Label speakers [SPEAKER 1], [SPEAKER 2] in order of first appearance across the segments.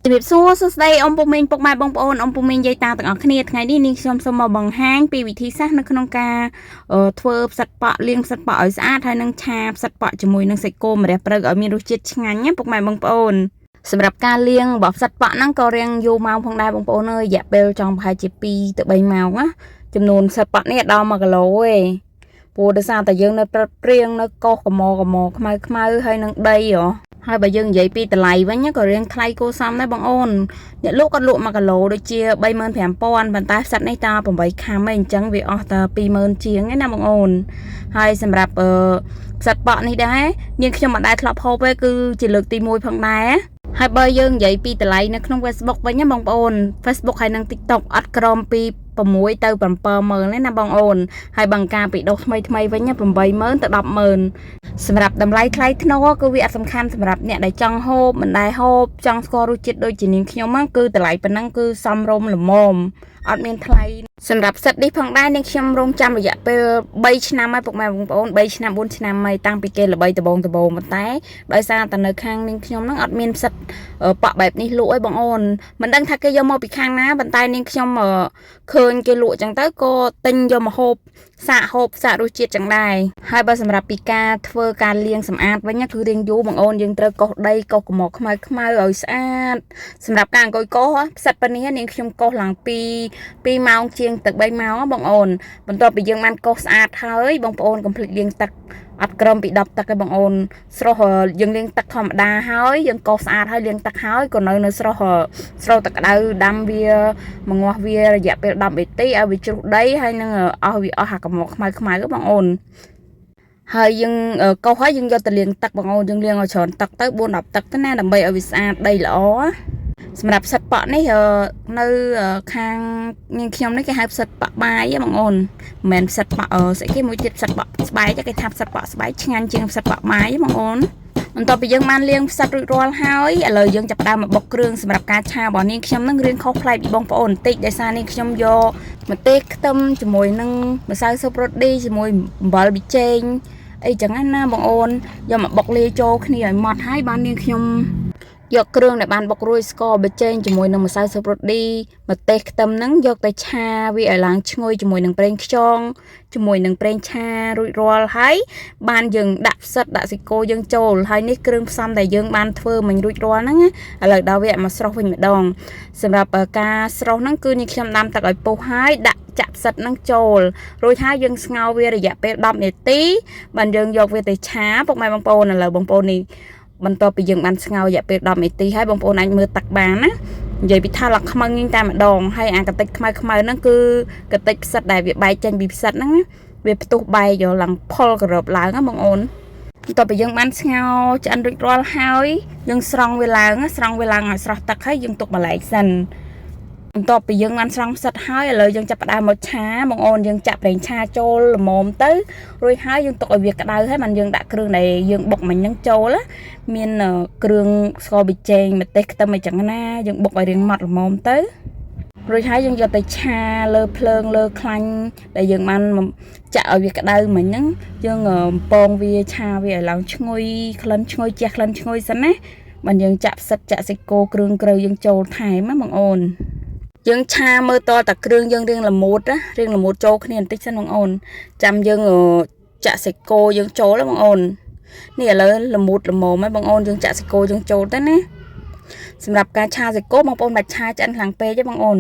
[SPEAKER 1] ជំរាបសួរសួស្តីអ៊ំពុំមីងពុកម៉ែបងប្អូនអ៊ំពុំមីងយាយតាទាំងអស់គ្នាថ្ងៃនេះនាងខ្ញុំសូមមកបង្ហាញពីវិធីសាស្ត្រនៅក្នុងការធ្វើផ្សិតប៉ក់លាងផ្សិតប៉ក់ឲ្យស្អាតហើយនឹងឆាផ្សិតប៉ក់ជាមួយនឹងសាច់គោម្រះព្រៅឲ្យមានរសជាតិឆ្ងាញ់ណាពុកម៉ែបងប្អូនសម្រាប់ការលាងរបស់ផ្សិតប៉ក់ហ្នឹងក៏រៀងយូរម៉ោងផងដែរបងប្អូនអើយរយៈពេលចង់ប្រហែលជា2ទៅ3ម៉ោងណាចំនួនផ្សិតប៉ក់នេះដល់1គីឡូទេព្រោះដោយសារតែយើងនៅព្រៀងនៅកោសកមខ្មៅហើយនឹងដីហើយបើយើងនិយាយពីតម្លៃវិញក៏រៀងថ្លៃគួរសមដែរបងអូនអ្នកលក់គាត់លក់1គីឡូដូចជា35,000ប៉ុន្តែផ្សិតនេះតា8ខាំឯងអញ្ចឹងវាអស់តែ20,000ជាងឯណាបងអូនហើយសម្រាប់ផ្សិតប៉ក់នេះដែរនាងខ្ញុំមិនដែលធ្លាប់ហូបទេគឺជាលើកទី1ផងដែរហើយបើយើងនិយាយពីតម្លៃនៅក្នុង Facebook វិញណាបងប្អូន Facebook ហើយនិង TikTok អត់ក្រោមពី6ទៅ70000ទេណាបងអូនហើយបង្ការពីដុសថ្មីវិញ80000ទៅ100000សម្រាប់តម្លៃថ្លៃថ្នូរគឺវាអត់សំខាន់សម្រាប់អ្នកដែលចង់ហូបមិនដែលហូបចង់ស្គាល់រសជាតិដូចជានាងខ្ញុំហ្នឹងគឺតម្លៃប៉ុណ្ណឹងគឺសមរម្យល្មមអត់មានថ្លៃសម្រាប់សិតនេះផងដែរនាងខ្ញុំរងចាំរយៈពេល3ឆ្នាំហើយពុកម៉ែបងប្អូន3ឆ្នាំ4ឆ្នាំហើយតាំងពីគេល្បីដំបងប៉ុន្តែដោយសារតែនៅខាងនាងខ្ញុំហ្នឹងអត់មានផ្សិតប៉ក់បែបនេះលក់ឯងបងអូនមិនដឹងថាគេយកមកពីខាងណាប៉ុន្តែនាងខ្ញុំឃើញគេលក់ចឹងទៅក៏ទិញយកមកហូបសាករសជាតិចឹងដែរហើយបើសម្រាប់ពីការធ្វើការលាងសម្អាតវិញគឺរៀងយូរបងអូនយើងត្រូវកោសដីកោសកមខ្មៅឲ្យស្អាតសម្រាប់ការអង្គុយកោសផ្សិតប៉ុណ្នេះនាងខ្ញុំកោសឡើង2ម៉ោងជាងទៅ3ម៉ោងបងអូនបន្ទាប់ពីយើងបានកោសស្អាតហើយបងប្អូនកុំភ្លេចលាងទឹកអត់ក្រំពី10ទឹកទេបងអូនស្រស់យើងលាងទឹកធម្មតាហើយយើងកោសស្អាតហើយលាងទឹកហើយក៏នៅស្រស់ទឹកក្តៅដាំវាមកងាស់វារយៈពេល10នាទីឲ្យវាជ្រុះដីហើយនឹងអស់អាកមខ្មៅបងអូនហើយយើងកោសហើយយើងយកទៅលាងទឹកបងអូនយើងលាងឲ្យច្រើនទឹកទៅ4-10ទឹកទៅណាដើម្បីឲ្យវាស្អាតដីល្អសម្រាប់ផ្សិតប៉ក់នេះនៅខាងនាងខ្ញុំនេះគេហៅផ្សិតប៉ក់បាយបងអូនមិនមែនផ្សិតប៉ក់ស្អីគេមួយទៀតផ្សិតប៉ក់ស្បែកគេថាផ្សិតប៉ក់ស្បែកឆ្ងាញ់ជាងផ្សិតប៉ក់បាយបងអូនបន្ទាប់ពីយើងបានលាងផ្សិតរួចរាល់ហើយឥឡូវយើងចាប់ផ្ដើមមកបុកគ្រឿងសម្រាប់ការឆារបស់នាងខ្ញុំនឹងរៀងខុសប្លែកពីបងប្អូនបន្តិចដោយសារនាងខ្ញុំយកម្ទេសខ្ទឹមជាមួយនឹងម្សៅស៊ុបរ៉ូឌីជាមួយអំបិលប៊ីចេងអីចឹងណាបងអូនយកមកបុកលាយចូលគ្នាឲ្យម៉ត់ហើយបាននាងខ្ញុំយកគ្រឿងដែលបានបុករួចស្ករប៊ីចេងជាមួយនឹងម្សៅស៊ុបរ៉ូឌីម្ទេសខ្ទឹមហ្នឹងយកទៅឆាវាឲ្យឡើងឈ្ងុយជាមួយនឹងប្រេងខ្យងជាមួយនឹងប្រេងឆារួចរាល់ហើយបានយើងដាក់ផ្សិតដាក់សាច់គោយើងចូលហើយនេះគ្រឿងផ្សំដែលយើងបានធ្វើមិញរួចរាល់ហ្នឹងឥឡូវដល់វាមកស្រុះវិញម្ដងសម្រាប់ការស្រុះហ្នឹងគឺនេះខ្ញុំដាំទឹកឲ្យពុះហើយដាក់ចាក់ផ្សិតហ្នឹងចូលរួចហើយយើងស្ងោរវារយៈពេល10នាទីបានយើងយកវាទៅឆាពុកម៉ែបងប្អូនឥឡូវបងប្អូននេះបន្ទាប់ពីយើងបានស្ងោររយៈពេល10នាទីហើយបងប្អូនអាចមើលទឹកបានណានិយាយពីថាឡើងខ្មៅញញតែម្ដងហើយអាកតិចខ្មៅហ្នឹងគឺកតិចផ្សិតដែលវាបែកចេញពីផ្សិតហ្នឹងវាផ្ទុះបែកយកឡើងផុលក្រឹបឡើងណាបងអូនបន្ទាប់ពីយើងបានស្ងោរឆ្អិនរួចរាល់ហើយយើងស្រង់វាឡើងឲ្យស្រស់ទឹកហើយយើងទុកបន្លែកសិនបន្ទាប់ពីយើងបានស្រង់ផ្សិតហើយឥឡូវយើងចាប់ផ្ដើមមកឆាបងអូនយើងចាក់ប្រេងឆាចូលល្មមទៅរួចហើយយើងទុកឲ្យវាក្តៅហើយបានយើងដាក់គ្រឿងដែលយើងបុកមិញហ្នឹងចូលមានគ្រឿងស្ករប៊ីចេងម្ទេសខ្ទឹមអីចឹងណាយើងបុកឲ្យរាងម៉ត់ល្មមទៅរួចហើយយើងយកទៅឆាលើភ្លើងលើខ្លាញ់ដែលយើងបានចាក់ឲ្យវាក្តៅមិញហ្នឹងយើងពងវាឆាវាឲ្យឡើងឈ្ងុយក្លិនឈ្ងុយជះក្លិនឈ្ងុយសិនណាបានយើងចាក់ផ្សិតចាក់សាច់គោគ្រឿងក្រៅយើងចូលថែមណាបងអូនយើងឆាមើលតតែគ្រឿងយើងរៀងល្មួតចូលគ្នាបន្តិចសិនបងអូនចាំយើងចាក់សាច់គោយើងចូលបងអូននេះឥឡូវល្មួតល្មមហើយបងអូនយើងចាក់សាច់គោយើងចូលទៅណាសម្រាប់ការឆាសាច់គោបងប្អូនបាច់ឆាឆ្អិនខ្លាំងពេកទេបងអូន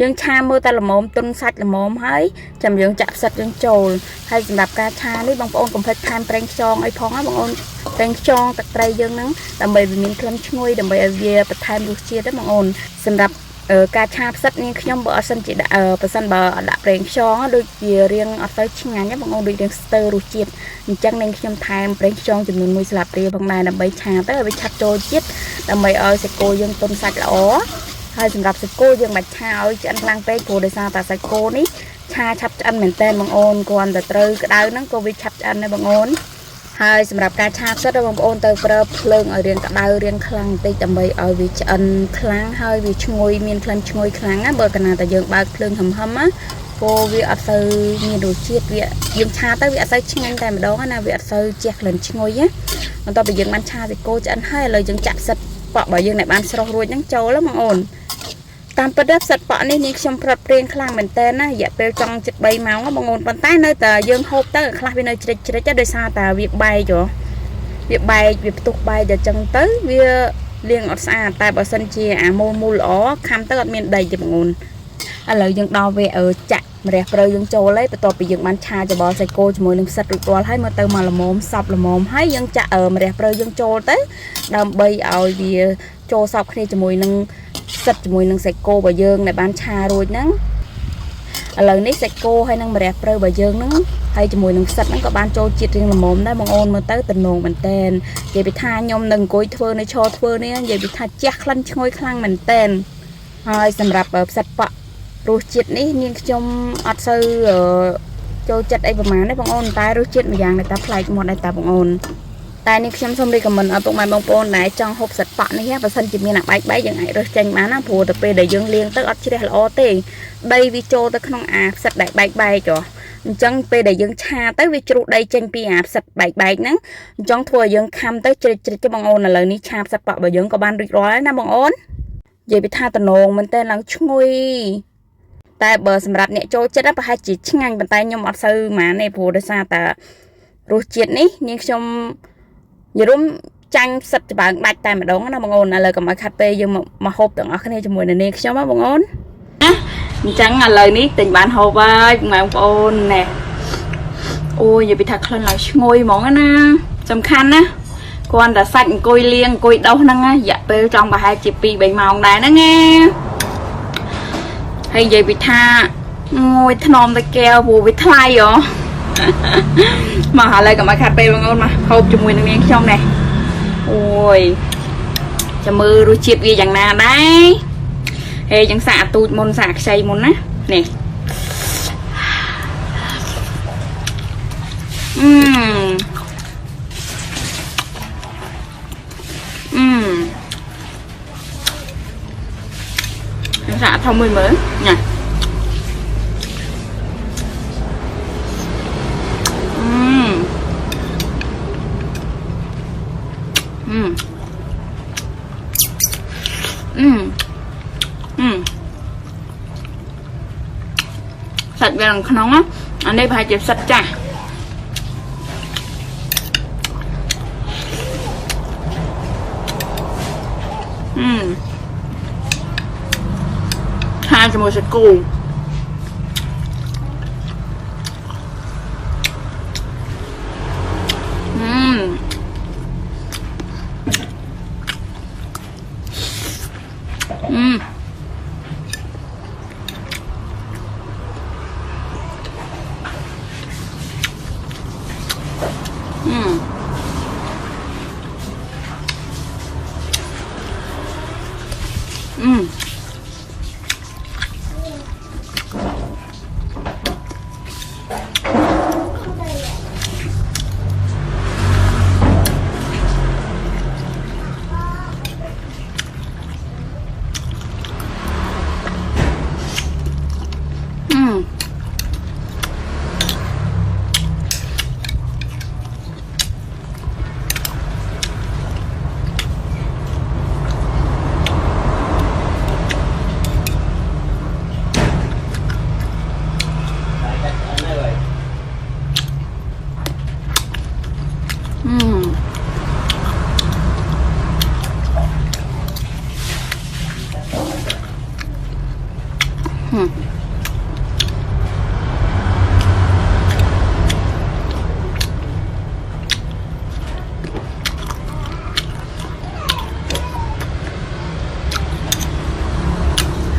[SPEAKER 1] យើងឆាមើលតែល្មមទុនសាច់ល្មមហើយចាំយើងចាក់ផ្សិតយើងចូលហើយសម្រាប់ការឆានេះបងប្អូនកុំភ្លេចថែមប្រេងខ្យងអីផងណាបងអូនប្រេងខ្យងទឹកត្រីយើងហ្នឹងដើម្បីវាមានក្លិនឈ្ងុយដើម្បីឲ្យវាបន្ថែមរសជាតិទេបងអូនសម្រាប់ការឆាផ្សិតនាងខ្ញុំបើអត់សិនជាដាក់បើសិនបើដាក់ប្រេងខ្យងដូចជារៀងអត់ទៅឆ្ងាញ់បងអូនដូចរៀងស្ទើររសជាតិអញ្ចឹងនាងខ្ញុំថែមប្រេងខ្យងចំនួន1ស្លាបព្រាផងដែរដើម្បីឆាទៅឲ្យវាឆាប់ចូលជាតិដើម្បីឲ្យសាច់គោយើងទន់សាច់ល្អហើយសម្រាប់សាច់គោយើងមិនឆាឲ្យឆ្អិនខ្លាំងពេកព្រោះដោយសារតែសាច់គោនេះឆាឆាប់ឆ្អិនមែនតើបងអូនគ្រាន់តែត្រូវក្តៅហ្នឹងក៏វាឆាប់ឆ្អិនដែរបងអូនហើយសម្រាប់ការឆាផ្សិតបងប្អូនទៅប្រើភ្លើងឲ្យរាងក្តៅរាងខ្លាំងបន្តិចដើម្បីឲ្យវាឆ្អិនខ្លាំងហើយវាឈ្ងុយមានក្លិនឈ្ងុយខ្លាំងណាបើកាលណាតែយើងបើកភ្លើងហឹមណាពោវាអត់ទៅមានរសជាតិវាយើងឆាទៅវាអត់ទៅឆ្ងាញ់តែម្ដងណាវាអត់ទៅជះក្លិនឈ្ងុយណាបន្ទាប់ពីយើងបានឆាសាច់គោឆ្អិនហើយឥឡូវយើងចាក់ផ្សិត ปะบ่ยังในบ้านสระรวยยังโจแล้วมังอ่อนตามประเด็นสัตว์ปะนี่นี่ชมพระเปรียงคลางเหมือนเต้นนะอย่าไปจังจิตใบเมาส์มังอ่อนปันใต้เนื้อแต่ยังโฮปเตอร์คลางไปเนื้อจะโดยซาแต่เวียบใบจ้ะเวียบใบเวียบตุกใบจะจังเต้เวียเลี้ยงอดสะอาดแต่บ่สันเชียมูลอ๋อคำเตอร์มีได้จะมังอ่อนอะไรยังดาวเวจะเรียบเรียงโจเลยแต่ต่อไปยังมันชาจะบอใส่โกจมูกหนึ่งสัตว์ตัวให้มาเติมมาละมมสับละมมให้ยังจะเรียบเรียงโจเต้ดำใบเอาเดียโจสับให้จมูกหนึ่งสัตว์จมูกหนึ่งใส่โกบะเยิงในบ้านชาโรยนั่งอะไรนี่ใส่โกให้นั่งเรียบเรียงบะเยิงนั่งให้จมูกหนึ่งสัตว์นั่งกับบ้านโจจิตเรียงละมมได้บางโอนมาเติมตะนงมันเต้นอย่าไปทานยมหนึ่งโกยเทอในโชว์เทอเนี่ยอย่าไปทานแจ๊คลั่นช่วยคลั่งมันเต้นให้สำหรับสัตว์ปะรู้จิตนี่นี่ชมอัดซื้อโจจัดไอ้ประมาณนี้บางอนตายรู้จิตมาอย่างในตาพลายหมดในตาบางอนตายนี่ชมสมรีกับมันเอาประมาณบางปนไหนจังหกสัตว์ปะนี่ฮะประสันจิตมีหนักใบอย่างไงรู้จังมาหน้าผัวแต่ไปได้ยังเลี้ยงตั้งอัดชิได้ละอเตงได้วิโจตั้งขนมอาสัตว์ได้ใบจ่อจังไปได้ยังชาตั้งวิจรุได้จังปีอาสัตว์ใบนั้นจังทัวยังคำตั้งจิตจะบางอนอะไรนี่ชาสัตว์ปะใบยังกับบ้านรีร้อยนะบางอนอย่าไปท่าตะนงมันเต้นหลังช่วยแต่เบอร์สำหรับเนี่ยโจจะได้ไปหาจิตช่างเป็นไตยมอัดซื้อมาในผู้โดยสารแต่รู้จิตนี้นี่ชมอย่ารู้จังสัตว์บางดัดแต่มาดองนะบางอนอะไรก็มาคัดไปยังมาฮบต่างเอาคะแนนจมูกนี่ชมว่าบางอนนะจังอะไรนี้ติ่งบ้านฮบไว้มาบางอนเนี่ยโอ้ยอย่าไปทักคลันเรางอยมองนะสำคัญนะก่อนแต่สั่งกุยเลี้ยงกุยเดานั่งอ่ะอย่าไปจองไปหาจิตปีใบมองได้นะngheให้ยายไปท่างวยถนอมตะแก้วบูไปทลายเหรอมาหาอะไรกับมาขัดไปบางคนมาเขาจมูกนี่ช่องnàyโอ้ยจะมือรู้จิตวีอย่างนาได้เฮ้ยยังสาตูดมนสากใส่มนนะนี่dạ thông mười mới nè sạch về lòng nóng á anh đây phải chụp sạch chả hai cho một sạch cù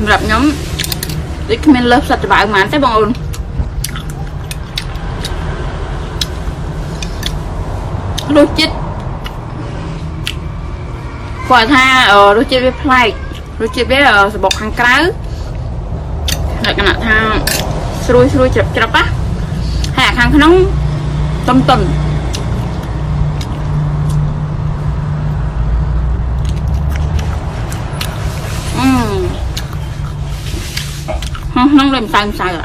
[SPEAKER 1] gặp nhóm recommend lớp sạch cho bạn mà thấy bọn ôn đôi chích quả tha đôi chích với play đôi chích với bột hàng cá lại cái nào tha xui chập á hay là hàng nóng tâm tình nó lên sai rồi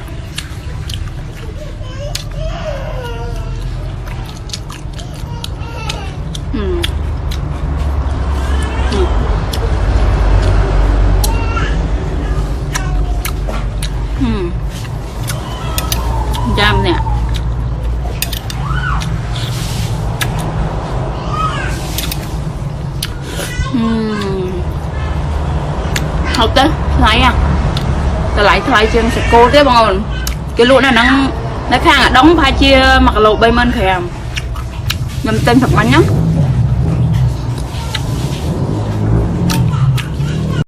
[SPEAKER 1] học tới thấy à lại thay chân sạch cô thế bọn cái lụa này nó khang ở đóng pha chia mặc lộ bay mơn kìa nhầm tên thật mạnh nhá